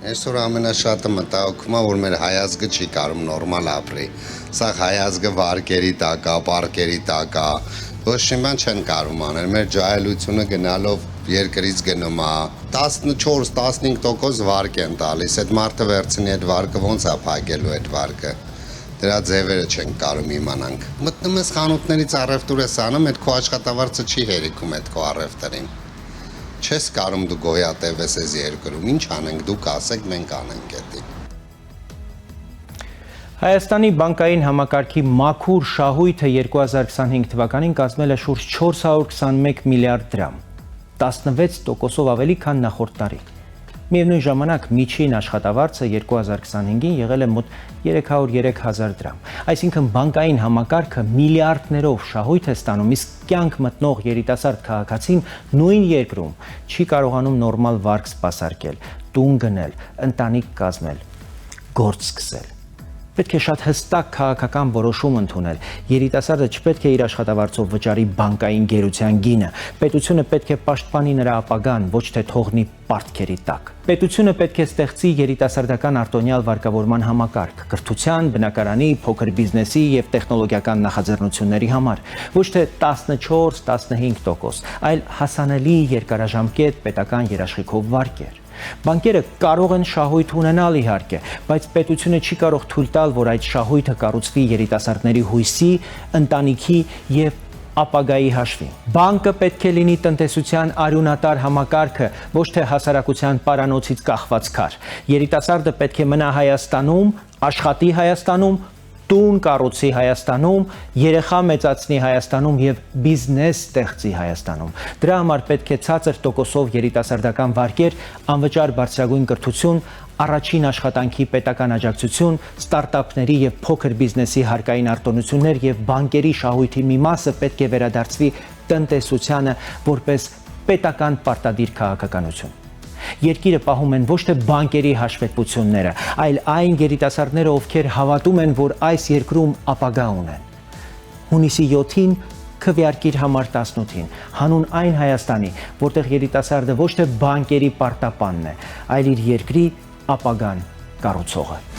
Այսօր ամենաշատը մտահոգումը, որ մեր հայազգը չի կարող նորմալ ապրի։ Սա հայազգը վարկերի տակ է, պարկերի տակ է, ոչ մի բան չեն կարող անել։ Մեր ջահելությունը գնալով երկրից գնում է 14-15% վարկ են տալիս։ Այդ մարդը վերցնի այդ վարկը ոնց է փակելու այդ վարկը։ Դրա ձևերը չենք կարող իմանանք։ Մտնում ես խանութներից առևտուր ես անում, այդ քո աշխատավարձը չի հերիքում այդ քո առևտրին։ Չես կարում դու գոյատևես այս երկրում, ինչ անենք, դուք ասեք, մենք անենք դա։ Հայաստանի բանկային համակարգի մաքուր շահույթը 2025 թվականին կազմել է շուրջ 421 միլիարդ դրամ, 16%-ով ավելի, քան նախորդ տարի։ Միևնույն ժամանակ միջին աշխատավարձը 2025-ին եղել է մոտ 303,000 դրամ։ Այսինքն բանկային համակարգը միլիարդներով շահույթ է ստանում, իսկ կյանք մտնող երիտասարդ քաղաքացին նույն երկրում չի կարողանում նորմալ վարկ սպասարկել, տուն գնել, ընտանիք կազմել, գործ սկսել։ Պետք է շատ հստակ քաղաքական որոշում ընդունել։ Երիտասարդը չպետք է իր աշխատավարձով վճարի բանկային գերության գինը։ Պետությունը պետք է պաշտպանի նրա ապագան, ոչ թե թողնի պարտքերի տակ։ Պետությունը պետք է ստեղծի երիտասարդական արտոնյալ վարկավորման համակարգ կրթության, բնակարանի, փոքր բիզնեսի եւ տեխնոլոգիական նախաձեռնությունների համար։ Ոչ թե 14-15%, այլ հասանելի երկարաժամկետ պետական երաշխիքով վարկեր։ Բանկերը կարող են շահույթ ունենալ իհարկե, բայց պետությունը չի կարող թույլ տալ, որ այդ շահույթը կառուցվի երիտասարդների հույսի, ընտանիքի եւ ապագայի հաշվին։ Բանկը պետք է լինի տնտեսության արյունատար համակարգը, ոչ թե հասարակության պարանոցից կախված քար։ Երիտասարդը պետք է մնա Հայաստանում, աշխատի Հայաստանում, տուն կառուցի Հայաստանում, երեխա մեծացնի Հայաստանում եւ բիզնես ստեղծի Հայաստանում։ Դրա համար պետք է ցածր տոկոսով երիտասարդական վարկեր, անվճար բարձրագույն կրթություն, առաջին աշխատանքի պետական աջակցություն, ստարտափների եւ փոքր բիզնեսի հարկային արտոնություններ եւ բանկերի շահույթի մի մասը պետք է վերադարձվի տնտեսությանը որպես պետական պարտադիր քաղաքականություն։ Երկիրը պահում են ոչ թե բանկերի հաշվետվությունները, այլ այն երիտասարդները, ովքեր հավատում են, որ այս երկրում ապագա ունեն։ Հունիսի 7-ին քվեարկիր համար 18-ին, հանուն այն Հայաստանի, որտեղ երիտասարդը ոչ թե բանկերի պարտապանն է, այլ իր երկրի ապագան կառուցողը։